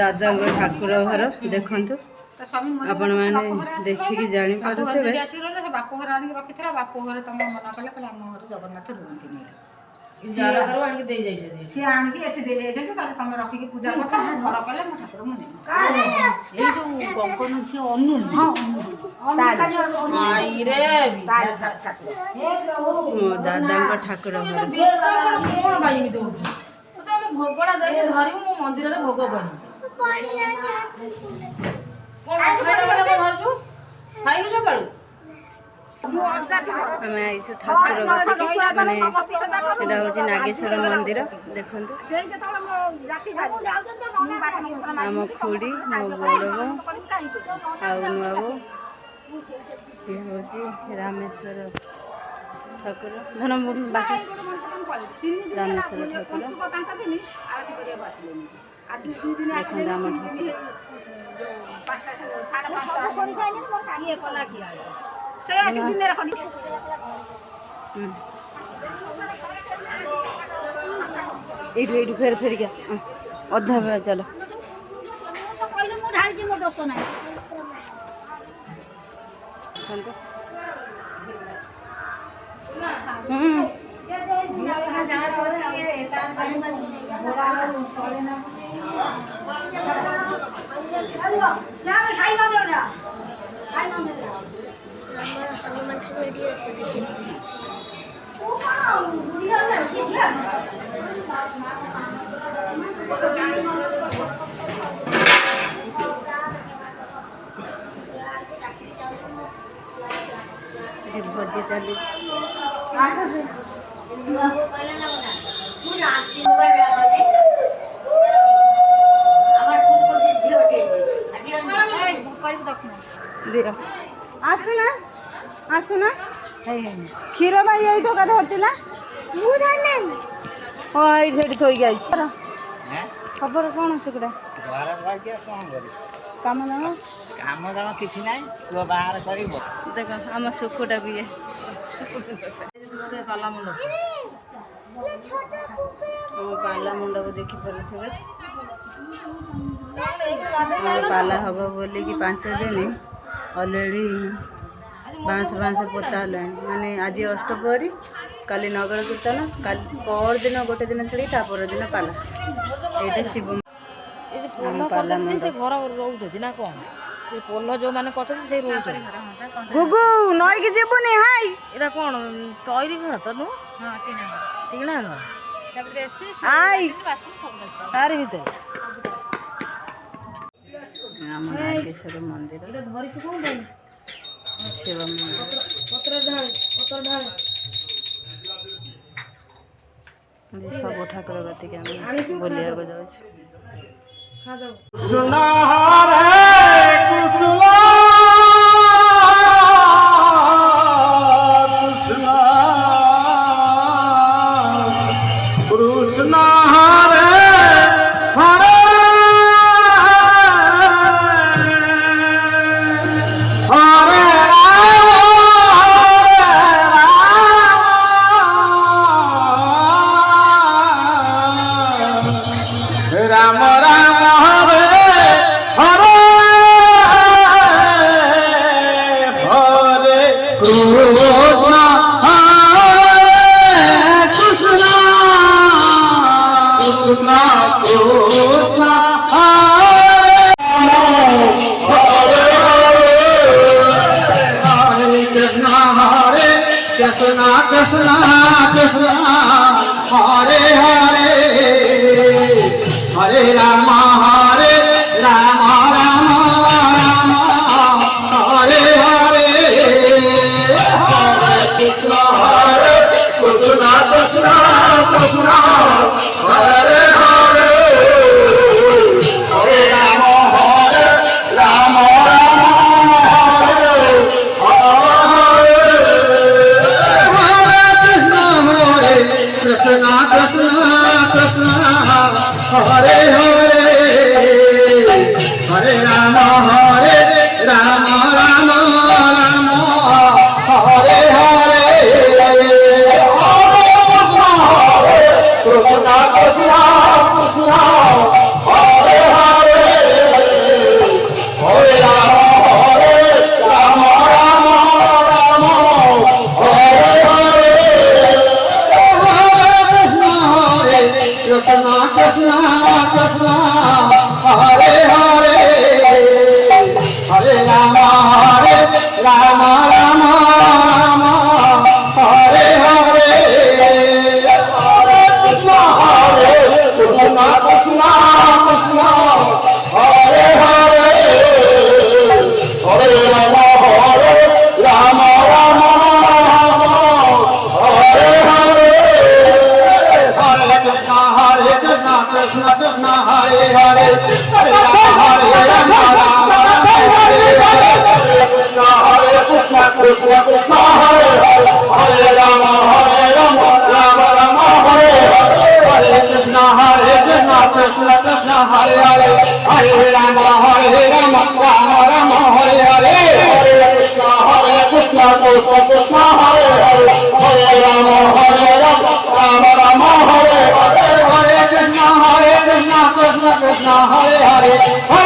दादा ठाकुर घर देखु आपण मैंने देखिकी जानी पारुथिबे बाप घर आनी रखी बाप घर तुम मना कले आम घर जगन्नाथ रुहती सी आनिकी एठी दे जाइछन्ती तुम रखिकी पूजा करता घर कले मो ठाकुर मुनि ए जो गंगन छी अनु दादा ठाकुर घर भोगड़ा दे धरी मो मंदिर रे भोग करी आम आईसु ठाकुर माने एटा हूँ नागेश्वर मंदिर देखु आम खुड़ी मो बड़ बो नुआबो ये हूँ रामेश्वर ठाकुर धन बाकी रामेश्वर ठाकुर देखो राम ठाकुर फेर फेर क्या अधा बेला चलो भोजी चली आसुना आसुना क्षीर भाई यही ठोका धरती हाँ ये थोक खबर कौन से कम दाम काम दाम किसी ना बाहर कर देख आम सुखटा भी पाला मंडप देखी पारे पाला हम बोल कि 5 दिन अलरेडी बाँस बाँस पोता माने आज अष्टपहरी काली नगर कीर्तन काली पर दिन गोटे दिन छाड़ी तापर दिन पाला ये शिव पाला घर रोचे ना कौन पोल जो मैंने करते गुगु नई की जीवनी हाई एटा कौन तैरी घर तो नु टीना घर आई तार भीतर नागेश्वर मंदिर शिव मंदिर सब ठाकुर गति के बोलिया जाऊँ कृष्ण हरे कृष्ण कृष्ण कृष्ण हरे हरे हरे राम राम हरे हरे हरे कृष्ण हरे कृष्ण कृष्ण कृष्ण हरे Krishna Krishna Krishna Hare Hare Hare Ram Ram Ram Hare Hare Hare Krishna Krishna Krishna Krishna Hare Hare Hare Ram Ram Hare Hare Krishna Krishna Krishna Hare Hare Hare Ram Ram Ram Hare Hare Krishna Krishna Krishna Hare Hare Rama, Hare Rama, Rama Rama, Hare Hare, Hare Krishna, Krishna Krishna, Hare Hare, Hare Rama, Rama Rama, Hare Hare, Hare Krishna, Krishna Krishna, Hare Hare, Hare